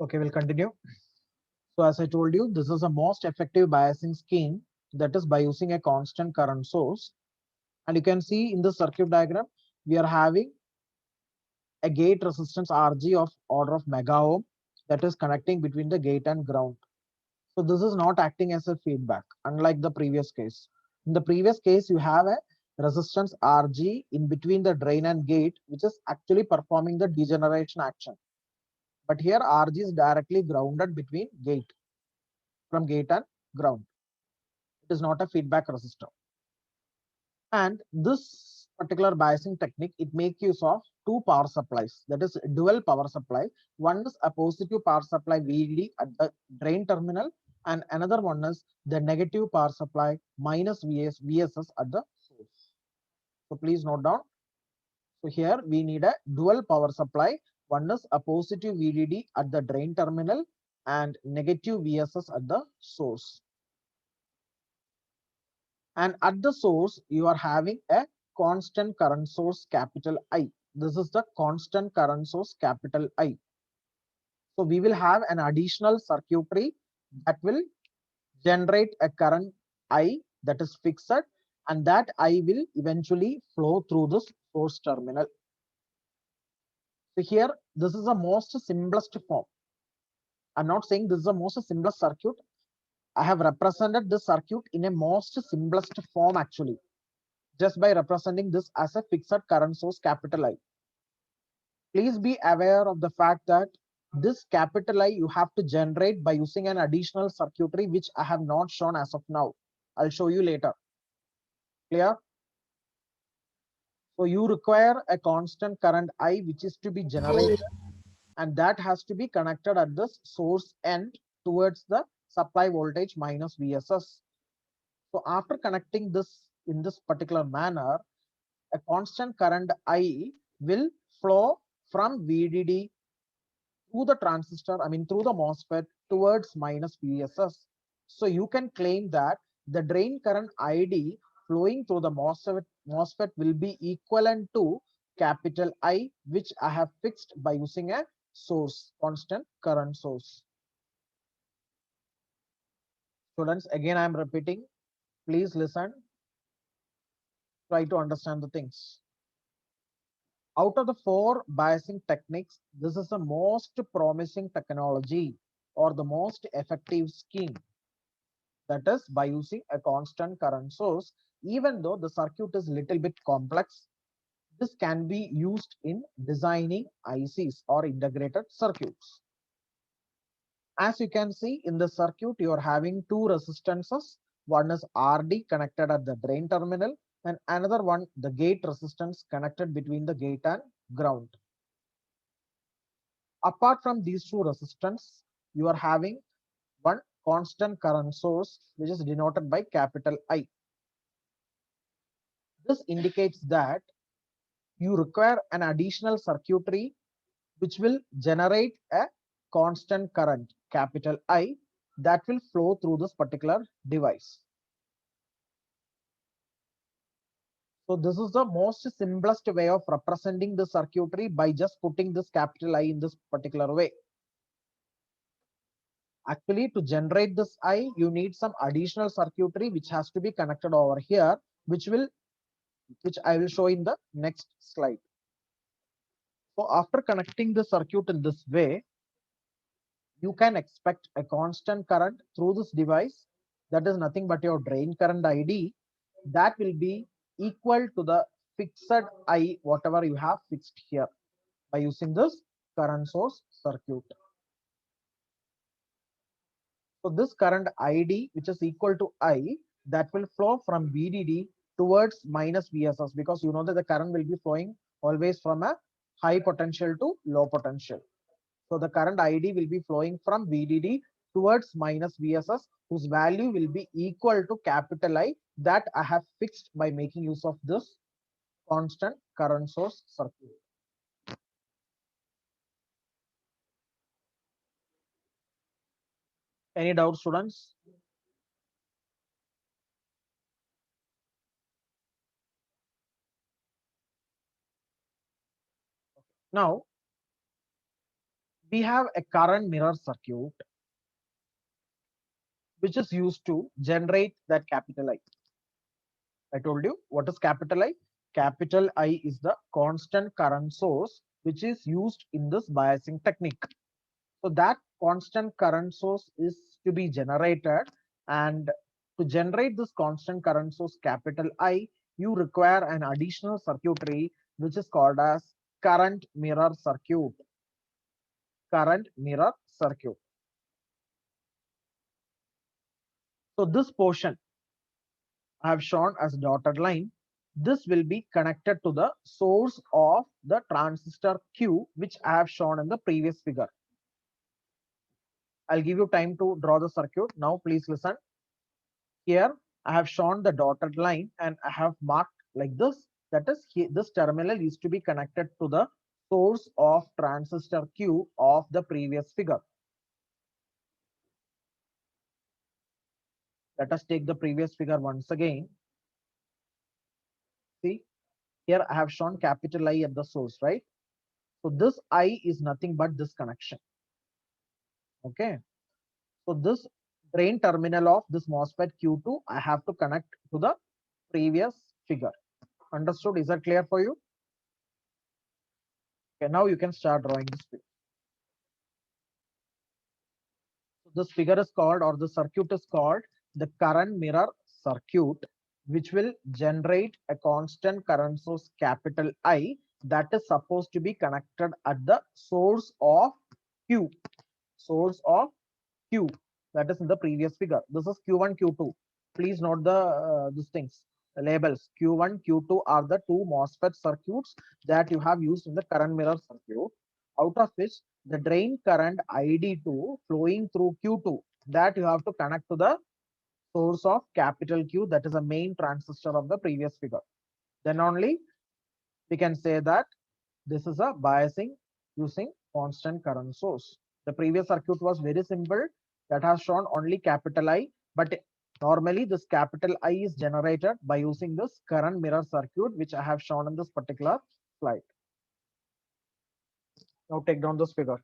Okay, we'll continue. So as I told you, this is the most effective biasing scheme, that is by using a constant current source. And you can see in the circuit diagram, we are having a gate resistance Rg of order of mega ohm that is connecting between the gate and ground. So this is not acting as a feedback, unlike the previous case. In the previous case, you have a resistance Rg in between the drain and gate, which is actually performing the degeneration action. But here Rg is directly grounded between gate, from gate and ground. It is not a feedback resistor. And this particular biasing technique, it makes use of two power supplies, that is dual power supply. One is a positive power supply VDD at the drain terminal, and another one is the negative power supply minus VSS at the source. So please note down. So here we need a dual power supply. One is a positive VDD at the drain terminal and negative VSS at the source. And at the source, you are having a constant current source capital I. This is the constant current source capital I. So we will have an additional circuitry that will generate a current I that is fixed, and that I will eventually flow through this source terminal. So here, this is the most simplest form. I'm not saying this is the most simplest circuit. I have represented this circuit in a most simplest form actually, just by representing this as a fixed current source capital I. Please be aware of the fact that this capital I you have to generate by using an additional circuitry which I have not shown as of now. I'll show you later. Clear? So you require a constant current I which is to be generated, and that has to be connected at the source end towards the supply voltage minus VSS. So after connecting this in this particular manner, a constant current I will flow from VDD through the transistor, I mean through the MOSFET towards minus VSS. So you can claim that the drain current ID flowing through the MOSFET will be equivalent to capital I, which I have fixed by using a source, constant current source. Students, again I am repeating, please listen, try to understand the things. Out of the four biasing techniques, this is the most promising technology or the most effective scheme, that is by using a constant current source. Even though the circuit is little bit complex, this can be used in designing ICs or integrated circuits. As you can see in the circuit, you are having two resistances. One is RD connected at the drain terminal, and another one the gate resistance connected between the gate and ground. Apart from these two resistance, you are having one constant current source which is denoted by capital I. This indicates that you require an additional circuitry which will generate a constant current capital I that will flow through this particular device. So this is the most simplest way of representing the circuitry by just putting this capital I in this particular way. Actually, to generate this I, you need some additional circuitry which has to be connected over here, which I will show in the next slide. So after connecting the circuit in this way, you can expect a constant current through this device, that is nothing but your drain current ID, that will be equal to the fixed I whatever you have fixed here by using this current source circuit. So this current ID which is equal to I, that will flow from VDD towards minus VSS, because you know that the current will be flowing always from a high potential to low potential. So the current ID will be flowing from VDD towards minus VSS, whose value will be equal to capital I that I have fixed by making use of this constant current source circuit. Any doubts, students? Now we have a current mirror circuit which is used to generate that capital I. I told you what is capital I. Capital I is the constant current source which is used in this biasing technique. So that constant current source is to be generated, and to generate this constant current source capital I, you require an additional circuitry which is called as current mirror circuit. Current mirror circuit. So this portion I have shown as dotted line. This will be connected to the source of the transistor Q, which I have shown in the previous figure. I'll give you time to draw the circuit. Now please listen. Here I have shown the dotted line and I have marked like this. That is, this terminal is to be connected to the source of transistor Q of the previous figure. Let us take the previous figure once again. See, here I have shown capital I at the source, right? So this I is nothing but this connection. Okay. So this drain terminal of this MOSFET Q2, I have to connect to the previous figure. Understood? Is that clear for you? Okay, now you can start drawing this figure. So this figure is called, or the circuit is called, the current mirror circuit, which will generate a constant current source capital I that is supposed to be connected at the source of Q. Source of Q, that is in the previous figure. This is Q1, Q2. Please note the these things, the labels. Q1, Q2 are the two MOSFET circuits that you have used in the current mirror circuit, out of which the drain current ID2 flowing through Q2, that you have to connect to the source of capital Q, that is a main transistor of the previous figure. Then only we can say that this is a biasing using constant current source. The previous circuit was very simple, that has shown only capital I, but normally this capital I is generated by using this current mirror circuit, which I have shown in this particular slide. Now take down this figure.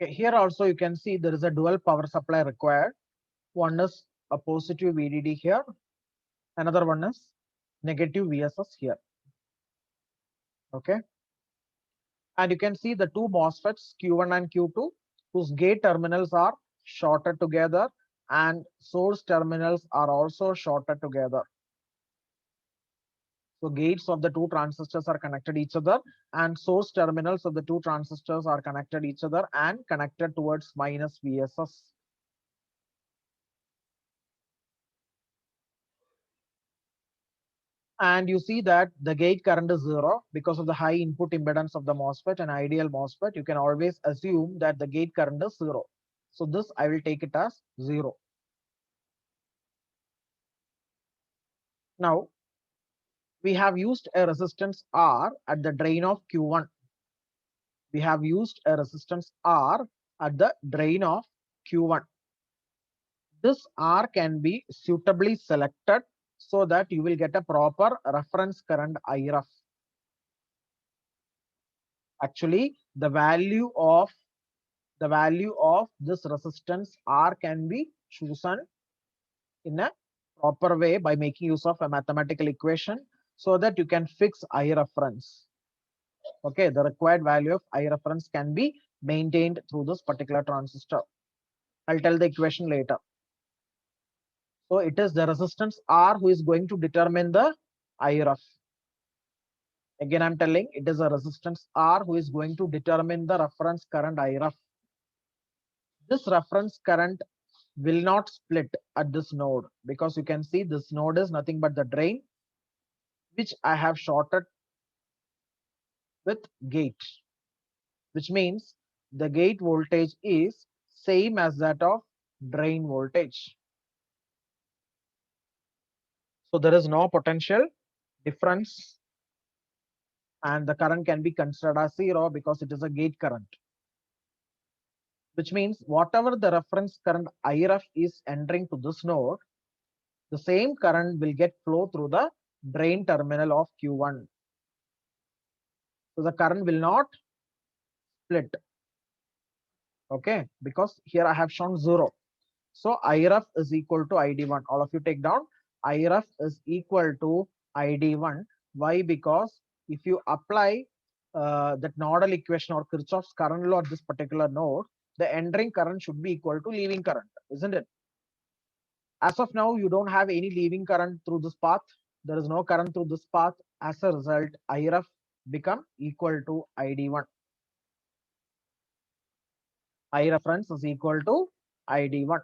Okay, here also you can see there is a dual power supply required. One is a positive VDD here, another one is negative VSS here. Okay, and you can see the two MOSFETs Q1 and Q2 whose gate terminals are shorted together and source terminals are also shorted together. So gates of the two transistors are connected each other and source terminals of the two transistors are connected each other and connected towards minus VSS. And you see that the gate current is 0 because of the high input impedance of the MOSFET. And ideal MOSFET, you can always assume that the gate current is 0. So this I will take it as 0. Now we have used a resistance R at the drain of Q1. We have used a resistance R at the drain of Q1. This R can be suitably selected so that you will get a proper reference current IREF. Actually, the value of this resistance R can be chosen in a proper way by making use of a mathematical equation so that you can fix I reference. Okay, the required value of I reference can be maintained through this particular transistor. I'll tell the equation later. So it is the resistance R who is going to determine the IREF. Again, I'm telling it is a resistance R who is going to determine the reference current IREF. This reference current will not split at this node, because you can see this node is nothing but the drain, which I have shorted with gate, which means the gate voltage is same as that of drain voltage. So there is no potential difference, and the current can be considered as zero because it is a gate current, which means whatever the reference current IREF is entering to this node, the same current will get flow through the drain terminal of Q1. So the current will not split, okay, because here I have shown 0. So IREF is equal to ID1. All of you take down. IREF is equal to ID1. Why? Because if you apply that nodal equation or Kirchhoff's current law at this particular node, the entering current should be equal to leaving current, isn't it? As of now, you don't have any leaving current through this path. There is no current through this path. As a result, IREF become equal to ID1. I reference is equal to ID1.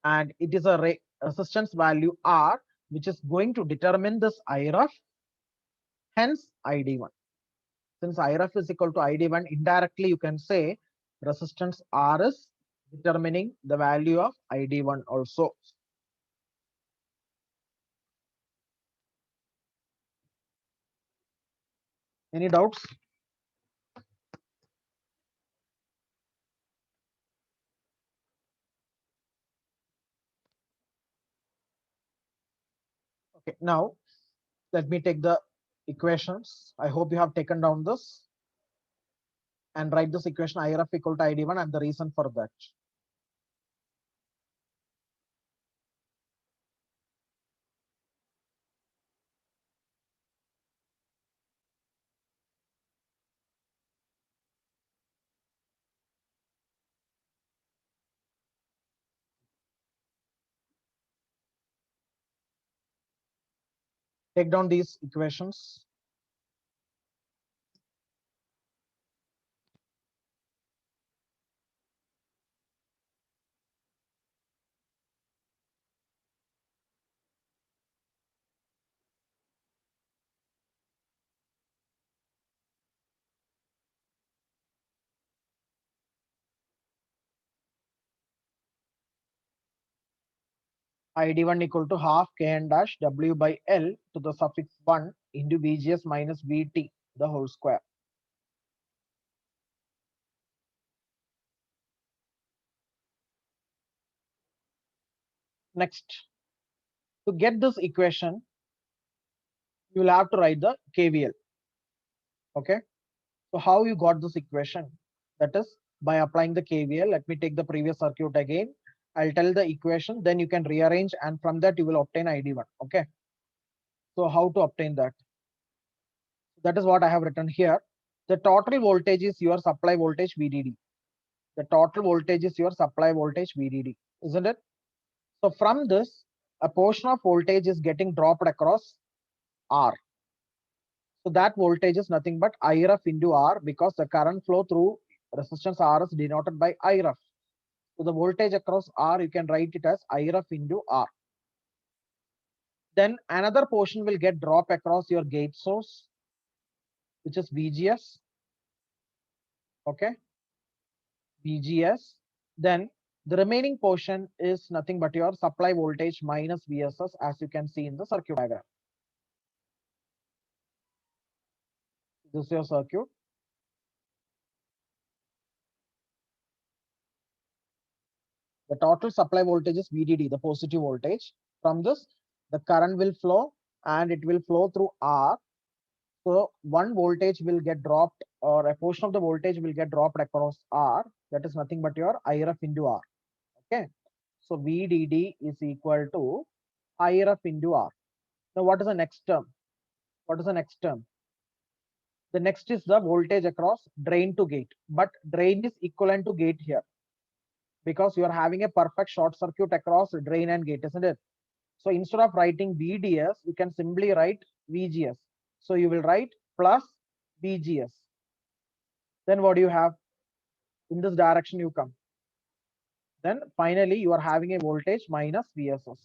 And it is a resistance value R, which is going to determine this IREF, hence ID1. Since IREF is equal to ID1, indirectly you can say resistance R is determining the value of ID1 also. Any doubts? Okay, now let me take the equations. I hope you have taken down this and write this equation IREF equal to ID1 and the reason for that. Take down these equations. ID1 equal to half Kn dash W by L to the suffix 1 into VGS minus VT, the whole square. Next, to get this equation, you will have to write the KVL. Okay. So how you got this equation? That is by applying the KVL. Let me take the previous circuit again. I'll tell the equation, then you can rearrange, and from that you will obtain ID1. Okay. So how to obtain that? That is what I have written here. The total voltage is your supply voltage VDD. The total voltage is your supply voltage VDD, isn't it? So from this, a portion of voltage is getting dropped across R. So that voltage is nothing but IREF into R, because the current flow through resistance R is denoted by IREF. So the voltage across R, you can write it as IREF into R. Then another portion will get dropped across your gate source, which is VGS. Okay. VGS. Then the remaining portion is nothing but your supply voltage minus VSS, as you can see in the circuit diagram. This is your circuit. The total supply voltage is VDD, the positive voltage. From this, the current will flow and it will flow through R. So one voltage will get dropped, or a portion of the voltage will get dropped across R. That is nothing but your IREF into R. Okay. So VDD is equal to IREF into R. Now what is the next term? What is the next term? The next is the voltage across drain to gate, but drain is equivalent to gate here, because you are having a perfect short circuit across drain and gate, isn't it? So instead of writing VDS, you can simply write VGS. So you will write plus VGS. Then what do you have? In this direction you come. Then finally you are having a voltage minus VSS.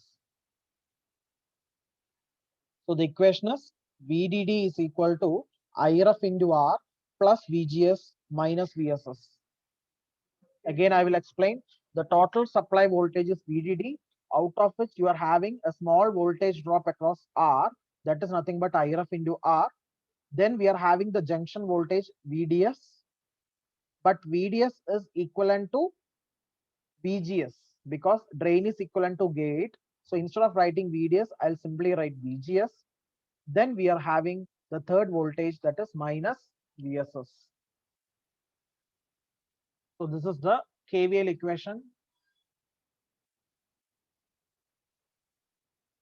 So the equation is VDD is equal to IRF into R plus VGS minus VSS. Again, I will explain. The total supply voltage is VDD, out of which you are having a small voltage drop across R, that is nothing but IRF into R. Then we are having the junction voltage VDS, but VDS is equivalent to VGS because drain is equivalent to gate. So instead of writing VDS, I'll simply write VGS. Then we are having the third voltage, that is minus VSS. So this is the KVL equation.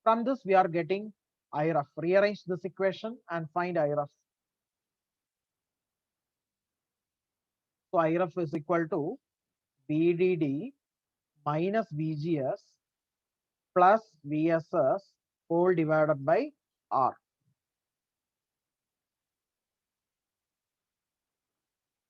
From this we are getting IRF. Rearrange this equation and find IRF. So IRF is equal to VDD minus VGS plus VSS whole divided by R.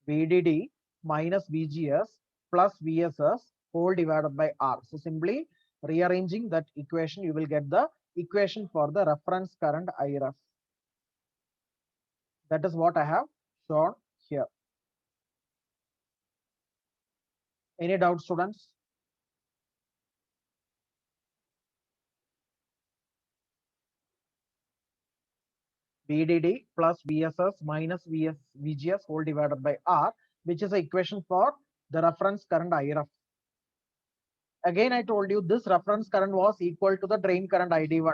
VDD minus VGS plus VSS whole divided by R. So simply rearranging that equation, you will get the equation for the reference current IRF. That is what I have shown here. Any doubt, students? VDD plus VSS minus VGS whole divided by R, which is the equation for the reference current IRF. Again, I told you this reference current was equal to the drain current ID1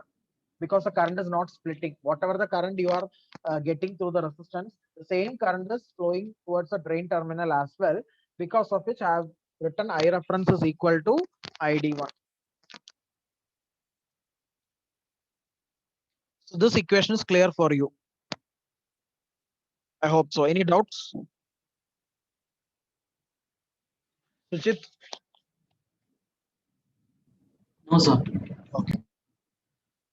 because the current is not splitting. Whatever the current you are getting through the resistance, the same current is flowing towards the drain terminal as well, because of which I have written I reference is equal to ID1. So this equation is clear for you. I hope so. Any doubts? Suchit? No, sir. Okay.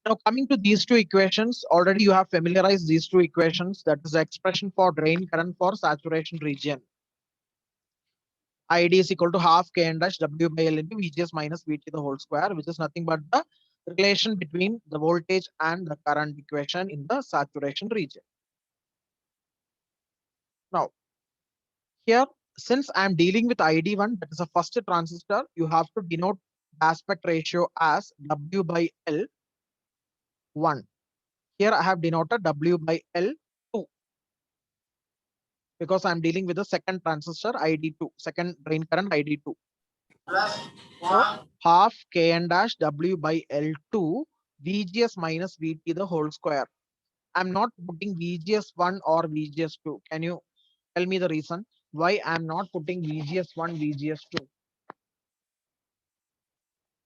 Now coming to these two equations, already you have familiarized these two equations. That is the expression for drain current for saturation region. ID is equal to half Kn dash W by L into VGS minus VT the whole square, which is nothing but the relation between the voltage and the current equation in the saturation region. Now, here, since I am dealing with ID1, that is a first transistor, you have to denote the aspect ratio as W by L 1. Here I have denoted W by L 2 because I am dealing with the second transistor ID2, second drain current ID2. So half Kn dash W by L2 VGS minus VT the whole square. I'm not putting VGS1 or VGS2. Can you tell me the reason why I'm not putting VGS1, VGS2?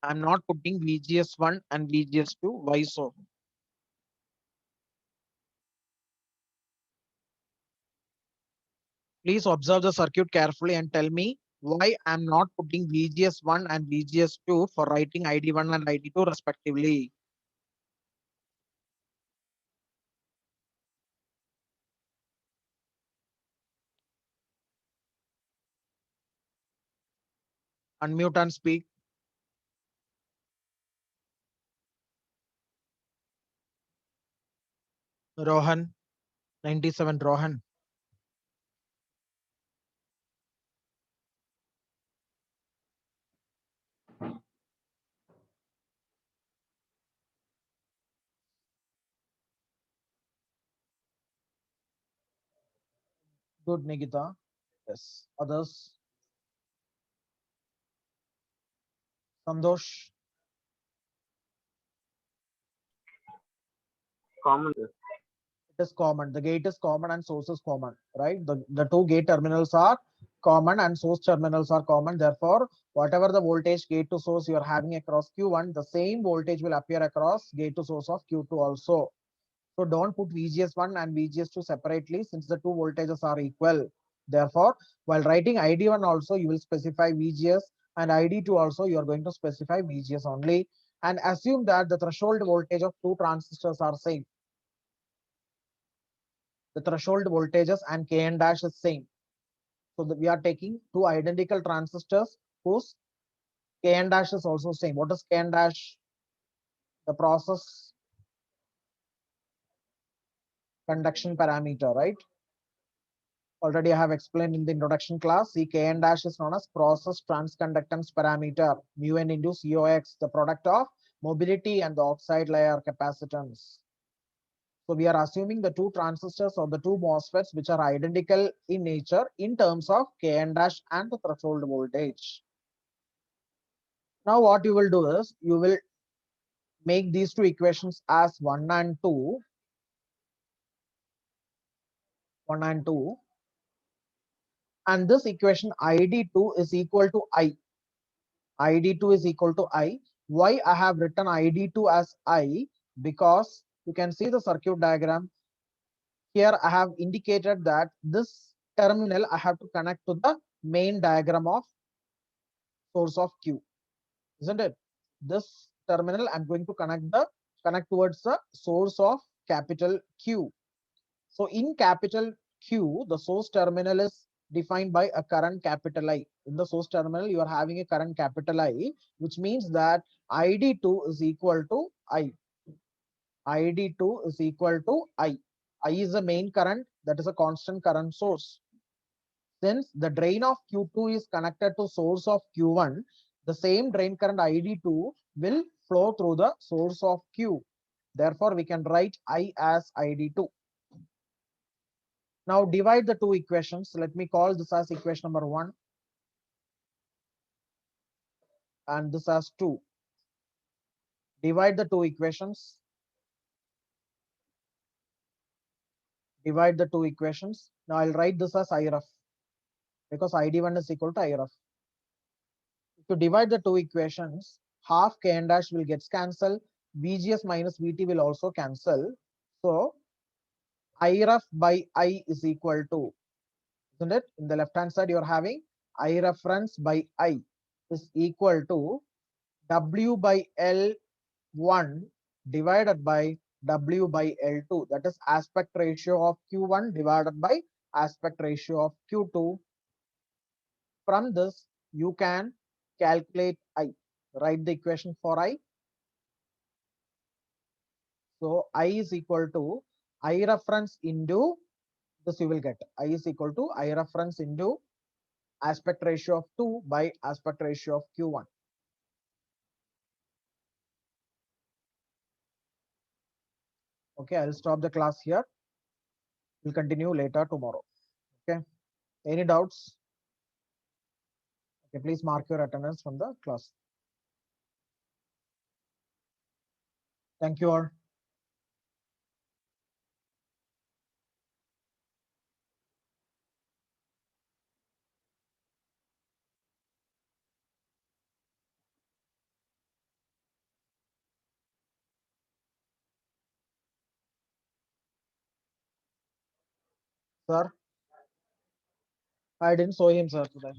I'm not putting VGS1 and VGS2. Why so? Please observe the circuit carefully and tell me why I'm not putting VGS1 and VGS2 for writing ID1 and ID2 respectively. Unmute and speak. Rohan, 97 Rohan. Good, Nikita. Yes. Others? Sandosh? Common. It is common. The gate is common and source is common, right? The two gate terminals are common and source terminals are common. Therefore, whatever the voltage gate to source you are having across Q1, the same voltage will appear across gate to source of Q2 also. So don't put VGS1 and VGS2 separately since the two voltages are equal. Therefore, while writing ID1 also, you will specify VGS, and ID2 also, you are going to specify VGS only, and assume that the threshold voltage of two transistors are same. The threshold voltages and Kn dash is same. So that we are taking two identical transistors whose Kn dash is also same. What is Kn dash? The process conduction parameter, right? Already I have explained in the introduction class. See, Kn dash is known as process transconductance parameter, mu n into COX, the product of mobility and the oxide layer capacitance. So we are assuming the two transistors or the two MOSFETs which are identical in nature in terms of Kn dash and the threshold voltage. Now what you will do is you will make these two equations as 1 and 2. 1 and 2. And this equation ID2 is equal to I. ID2 is equal to I. Why I have written ID2 as I? Because you can see the circuit diagram. Here I have indicated that this terminal I have to connect to the main diagram of source of Q, isn't it? This terminal I'm going to connect towards the source of capital Q. So in capital Q, the source terminal is defined by a current capital I. In the source terminal, you are having a current capital I, which means that ID2 is equal to I. ID2 is equal to I. I is the main current, that is a constant current source. Since the drain of Q2 is connected to source of Q1, the same drain current ID2 will flow through the source of Q. Therefore, we can write I as ID2. Now divide the two equations. Let me call this as equation number 1 and this as 2. Divide the two equations. Divide the two equations. Now I'll write this as IREF because ID1 is equal to IREF. If you divide the two equations, half Kn dash will get cancelled. VGS minus VT will also cancel. So IREF by I is equal to, isn't it? In the left hand side, you're having I reference by I is equal to W by L1 divided by W by L2. That is aspect ratio of Q1 divided by aspect ratio of Q2. From this, you can calculate I. Write the equation for I. So I is equal to I reference into this you will get. I is equal to I reference into aspect ratio of 2 by aspect ratio of Q1. Okay, I'll stop the class here. We'll continue later tomorrow. Okay, any doubts? Okay, please mark your attendance from the class. Thank you all. Sir, I didn't saw him, sir, today.